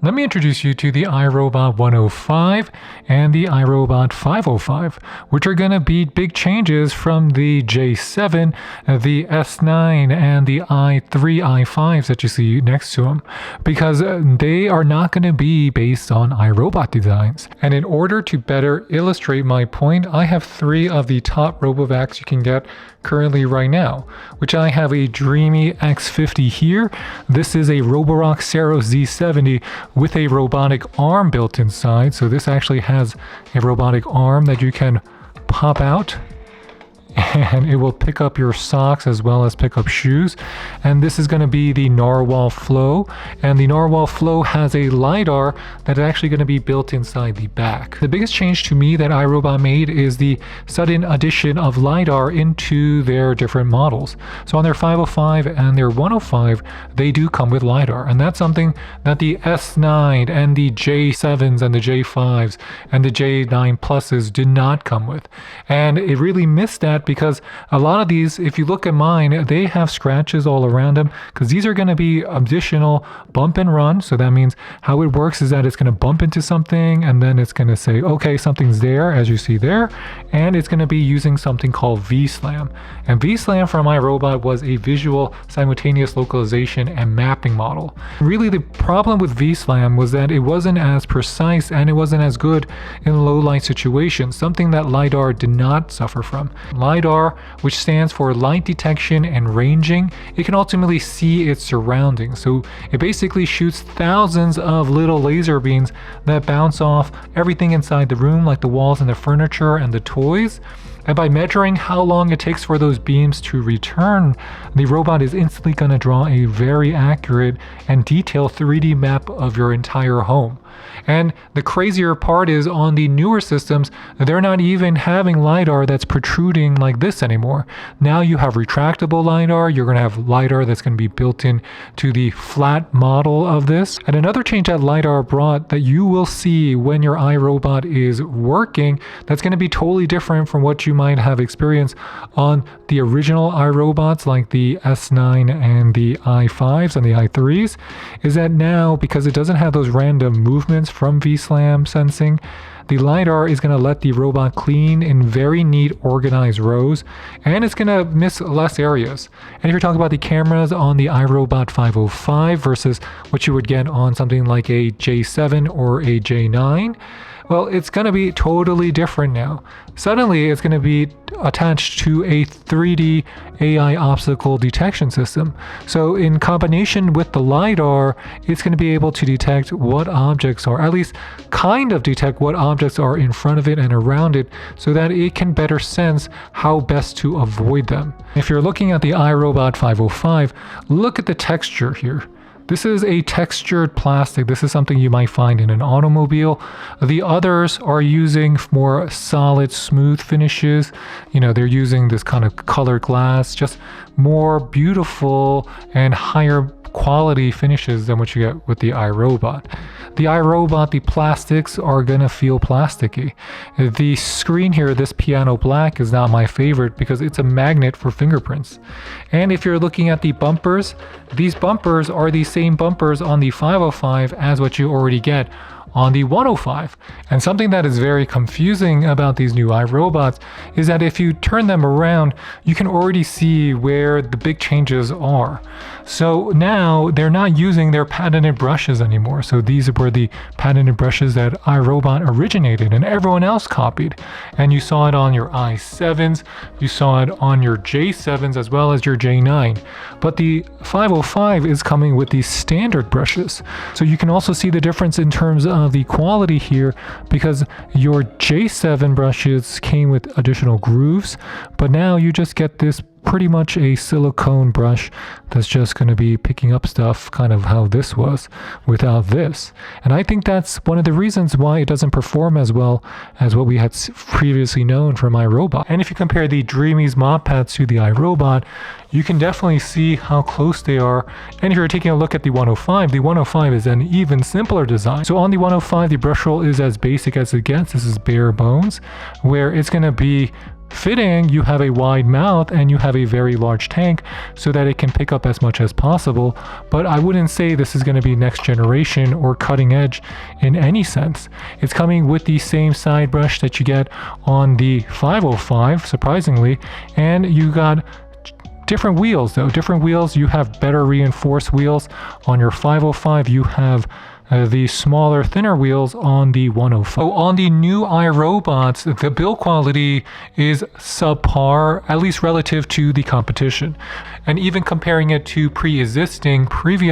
Let me introduce you to the iRobot 105 and the iRobot 505, which are going to be big changes from the J7, the S9, and the i3, i5s that you see next to them, because they are not going to be based on iRobot designs. And in order to better illustrate my point, I have three of the top RoboVacs you can get currently right now, which I have a Dreamy X50 here. This is a Roborock Ceros Z70 with a robotic arm built inside. So this actually has a robotic arm that you can pop out, and it will pick up your socks as well as pick up shoes. And this is going to be the Narwhal Flow, and the Narwhal Flow has a LiDAR that is actually going to be built inside the back. The biggest change to me that iRobot made is the sudden addition of LiDAR into their different models. So on their 505 and their 105, they do come with LiDAR, and that's something that the S9 and the J7s and the J5s and the J9 Pluses did not come with. And it really missed that, because a lot of these, if you look at mine, they have scratches all around them, because these are going to be additional bump and run. So that means how it works is that it's going to bump into something, and then it's going to say, okay, something's there, as you see there, and it's going to be using something called VSLAM. And VSLAM from iRobot was a visual simultaneous localization and mapping model. Really, the problem with VSLAM was that it wasn't as precise and it wasn't as good in low light situations, something that LiDAR did not suffer from. LiDAR, which stands for light detection and ranging, it can ultimately see its surroundings. So it basically shoots thousands of little laser beams that bounce off everything inside the room, like the walls and the furniture and the toys. And by measuring how long it takes for those beams to return, the robot is instantly going to draw a very accurate and detailed 3D map of your entire home. And the crazier part is, on the newer systems, they're not even having LiDAR that's protruding like this anymore. Now you have retractable LiDAR, you're going to have LiDAR that's going to be built in to the flat model of this. And another change that LiDAR brought that you will see when your iRobot is working, that's going to be totally different from what you might have experienced on the original iRobots like the S9 and the i5s and the i3s, is that now, because it doesn't have those random movements from VSLAM sensing, the LiDAR is going to let the robot clean in very neat, organized rows, and it's going to miss less areas. And if you're talking about the cameras on the iRobot 505 versus what you would get on something like a J7 or a J9, well, it's going to be totally different now. Suddenly, it's going to be attached to a 3D AI obstacle detection system. So in combination with the LiDAR, it's going to be able to detect what objects are, at least kind of detect what objects are in front of it and around it, so that it can better sense how best to avoid them. If you're looking at the iRobot 505, look at the texture here. This is a textured plastic. This is something you might find in an automobile. The others are using more solid, smooth finishes. You know, they're using this kind of colored glass, just more beautiful and higher quality finishes than what you get with the iRobot. The iRobot, the plastics are gonna feel plasticky. The screen here, this piano black, is not my favorite because it's a magnet for fingerprints. And if you're looking at the bumpers, these bumpers are the same bumpers on the 505 as what you already get on the 105. And something that is very confusing about these new iRobots is that if you turn them around, you can already see where the big changes are. So now they're not using their patented brushes anymore. So these were the patented brushes that iRobot originated and everyone else copied. And you saw it on your i7s, you saw it on your J7s as well as your J9. But the 505 is coming with these standard brushes. So you can also see the difference in terms of the quality here, because your J7 brushes came with additional grooves, but now you just get this pretty much a silicone brush that's just going to be picking up stuff kind of how this was without this. And I think that's one of the reasons why it doesn't perform as well as what we had previously known from iRobot. And if you compare the Dreamy's mop pads to the iRobot, you can definitely see how close they are. And if you're taking a look at the 105 is an even simpler design. So on the 105, the brush roll is as basic as it gets. This is bare bones, where it's going to be fitting, you have a wide mouth and you have a very large tank so that it can pick up as much as possible. But I wouldn't say this is going to be next generation or cutting edge in any sense. It's coming with the same side brush that you get on the 505, surprisingly, and you got different wheels though. Different wheels, you have better reinforced wheels. On your 505, you have the smaller, thinner wheels on the 105. So on the new iRobots, the build quality is subpar, at least relative to the competition. And even comparing it to previous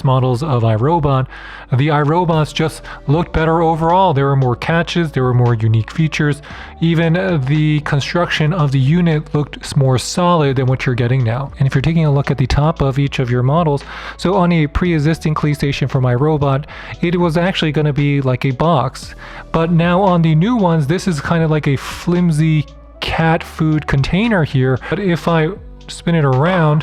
models of iRobot, the iRobots just looked better overall. There were more catches, there were more unique features. Even the construction of the unit looked more solid than what you're getting now. And if you're taking a look at the top of each of your models, so on a pre-existing CleanStation from iRobot, it was actually going to be like a box. But now on the new ones, this is kind of like a flimsy cat food container here. But if I spin it around,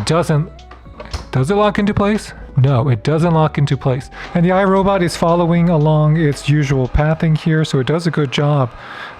does it lock into place? No, it doesn't lock into place. And the iRobot is following along its usual pathing here, so it does a good job.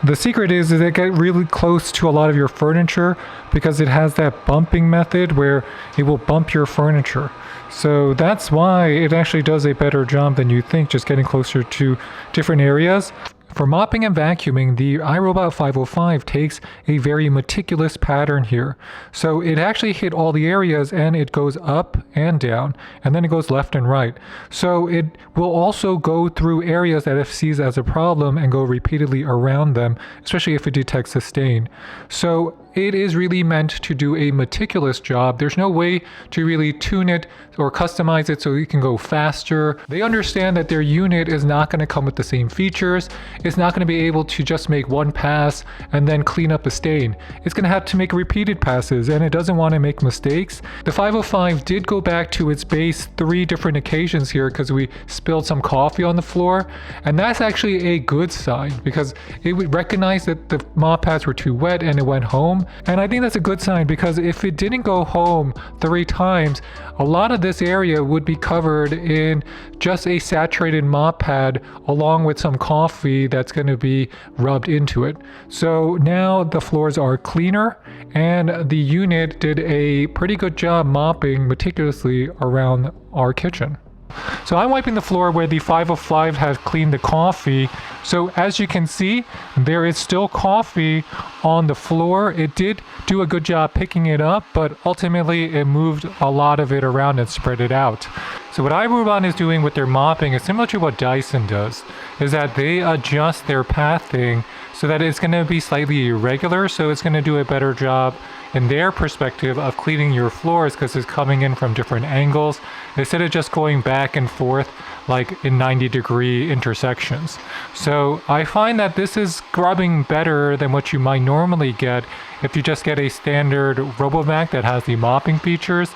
The secret is that it gets really close to a lot of your furniture because it has that bumping method where it will bump your furniture. So that's why it actually does a better job than you think, just getting closer to different areas. For mopping and vacuuming, the iRobot 505 takes a very meticulous pattern here. So it actually hit all the areas and it goes up and down, and then it goes left and right. So it will also go through areas that it sees as a problem and go repeatedly around them, especially if it detects a stain. So it is really meant to do a meticulous job. There's no way to really tune it or customize it so it can go faster. They understand that their unit is not going to come with the same features. It's not going to be able to just make one pass and then clean up a stain. It's going to have to make repeated passes, and it doesn't want to make mistakes. The 505 did go back to its base 3 different occasions here because we spilled some coffee on the floor, and that's actually a good sign because it would recognize that the mop pads were too wet and it went home. And I think that's a good sign because if it didn't go home 3 times, a lot of this area would be covered in just a saturated mop pad along with some coffee that's going to be rubbed into it. So now the floors are cleaner and the unit did a pretty good job mopping meticulously around our kitchen. So I'm wiping the floor where the 505 has cleaned the coffee. So as you can see, there is still coffee on the floor. It did do a good job picking it up, but ultimately it moved a lot of it around and spread it out. So what iRobot is doing with their mopping is similar to what Dyson does, is that they adjust their pathing so that it's going to be slightly irregular, so it's going to do a better job in their perspective of cleaning your floors because it's coming in from different angles instead of just going back and forth like in 90-degree intersections. So I find that this is scrubbing better than what you might normally get if you just get a standard RoboVac that has the mopping features.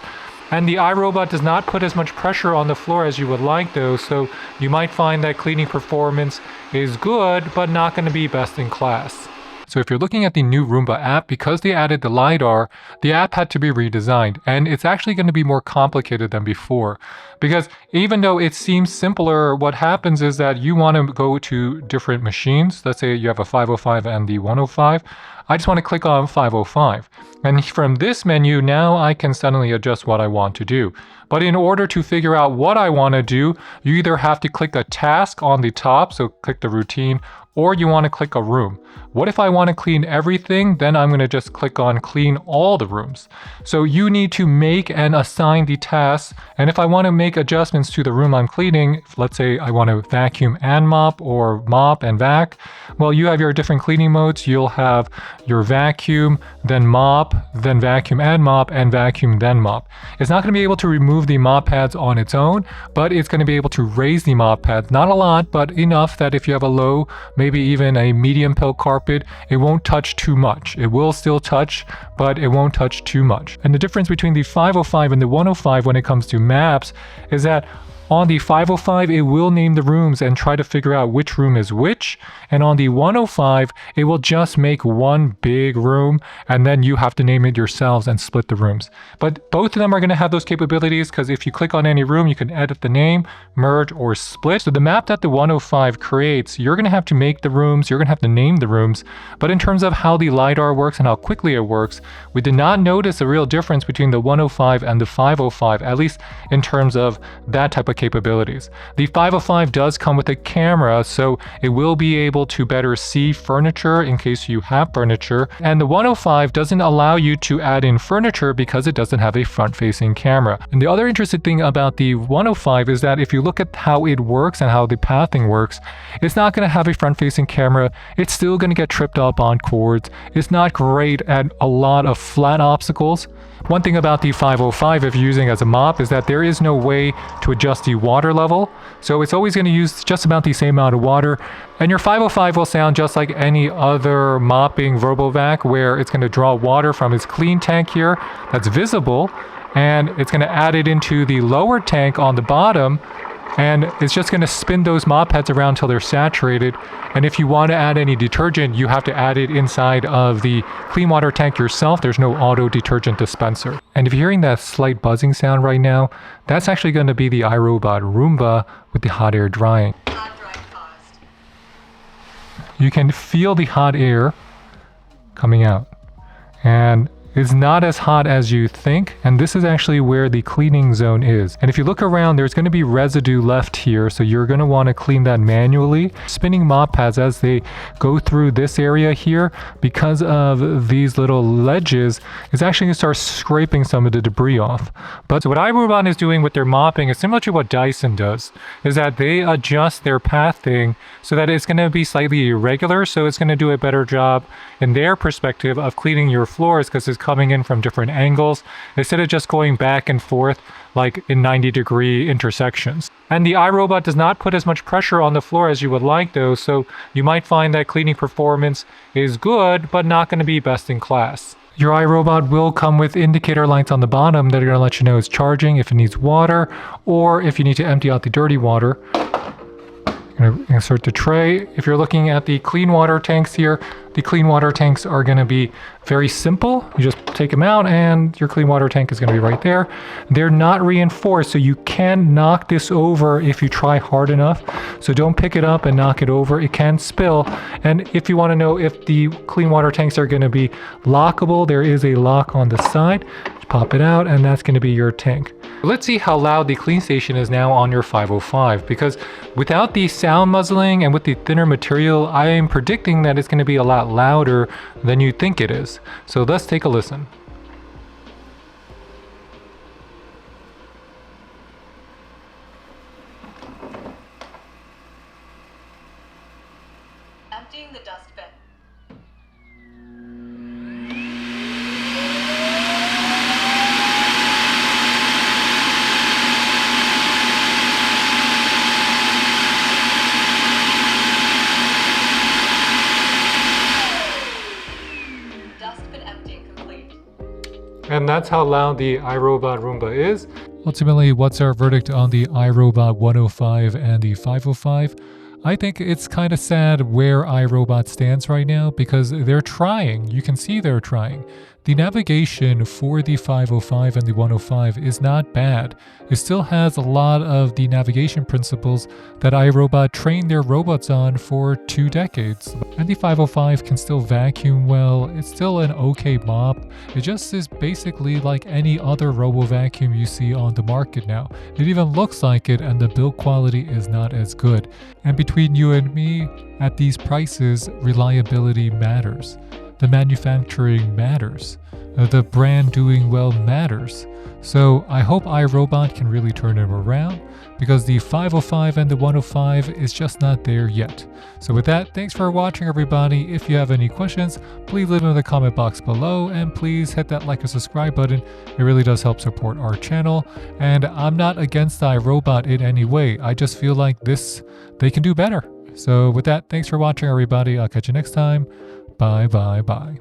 And the iRobot does not put as much pressure on the floor as you would like though, so you might find that cleaning performance is good but not going to be best in class. So if you're looking at the new Roomba app, because they added the LiDAR, the app had to be redesigned, and it's actually going to be more complicated than before. Because even though it seems simpler, what happens is that you want to go to different machines. Let's say you have a 505 and the 105. I just want to click on 505. And from this menu, now I can suddenly adjust what I want to do. But in order to figure out what I want to do, you either have to click a task on the top, so click the routine, or you want to click a room. What if I want to clean everything? Then I'm going to just click on clean all the rooms. So you need to make and assign the tasks. And if I want to make adjustments to the room I'm cleaning, let's say I want to vacuum and mop or mop and vac, well, you have your different cleaning modes. You'll have your vacuum, then mop, then vacuum and vacuum, then mop. It's not going to be able to remove the mop pads on its own, but it's going to be able to raise the mop pads. Not a lot, but enough that if you have a low, maybe even a medium pill carpet, it won't touch too much. It will still touch, but it won't touch too much. And the difference between the 505 and the 105 when it comes to maps is that On the 505, it will name the rooms and try to figure out which room is which. And on the 105, it will just make one big room, and then you have to name it yourselves and split the rooms. But both of them are going to have those capabilities, because if you click on any room, you can edit the name, merge, or split. So the map that the 105 creates, you're going to have to make the rooms, you're going to have to name the rooms. But in terms of how the LiDAR works and how quickly it works, we did not notice a real difference between the 105 and the 505, at least in terms of that type of capabilities. The 505 does come with a camera, so it will be able to better see furniture in case you have furniture. And the 105 doesn't allow you to add in furniture because it doesn't have a front-facing camera. And the other interesting thing about the 105 is that if you look at how it works and how the pathing works, it's not going to have a front-facing camera. It's still going to get tripped up on cords. It's not great at a lot of flat obstacles. One thing about the 505, if you're using it as a mop, is that there is no way to adjust the water level. So it's always going to use just about the same amount of water. And your 505 will sound just like any other mopping RoboVac, where it's going to draw water from its clean tank here that's visible, and it's going to add it into the lower tank on the bottom, and it's just going to spin those mop heads around until they're saturated. And if you want to add any detergent, you have to add it inside of the clean water tank yourself. There's no auto detergent dispenser. And if you're hearing that slight buzzing sound right now, that's actually going to be the iRobot Roomba with the hot air drying. You can feel the hot air coming out, and it's not as hot as you think, and this is actually where the cleaning zone is. And if you look around, there's going to be residue left here, so you're going to want to clean that manually. Spinning mop pads, as they go through this area here, because of these little ledges, is actually going to start scraping some of the debris off. But so what iRobot is doing with their mopping is similar to what Dyson does, is that they adjust their pathing so that it's going to be slightly irregular, so it's going to do a better job in their perspective of cleaning your floors, because it's coming in from different angles instead of just going back and forth like in 90-degree intersections. And the iRobot does not put as much pressure on the floor as you would like though, so you might find that cleaning performance is good but not going to be best in class. Your iRobot will come with indicator lights on the bottom that are going to let you know it's charging, if it needs water, or if you need to empty out the dirty water. Going to insert the tray. If you're looking at the clean water tanks here, the clean water tanks are going to be very simple. You just take them out and your clean water tank is going to be right there. They're not reinforced, so you can knock this over if you try hard enough. So don't pick it up and knock it over. It can spill. And if you want to know if the clean water tanks are going to be lockable, there is a lock on the side. Just pop it out and that's going to be your tank. Let's see how loud the clean station is now on your 505, because without the sound muzzling and with the thinner material, I am predicting that it's going to be a lot louder than you think it is. So let's take a listen. Emptying the dustbin. And that's how loud the iRobot Roomba is. Ultimately, what's our verdict on the iRobot 105 and the 505? I think it's kind of sad where iRobot stands right now, because they're trying. You can see they're trying. The navigation for the 505 and the 105 is not bad. It still has a lot of the navigation principles that iRobot trained their robots on for 2 decades. And the 505 can still vacuum well. It's still an okay mop. It just is basically like any other RoboVacuum you see on the market now. It even looks like it, and the build quality is not as good. And between you and me, at these prices, reliability matters. The manufacturing matters. The brand doing well matters. So I hope iRobot can really turn them around, because the 505 and the 105 is just not there yet. So with that, thanks for watching everybody. If you have any questions, please leave them in the comment box below, and please hit that like or subscribe button. It really does help support our channel. And I'm not against iRobot in any way. I just feel like they can do better. So with that, thanks for watching everybody. I'll catch you next time. Bye bye bye.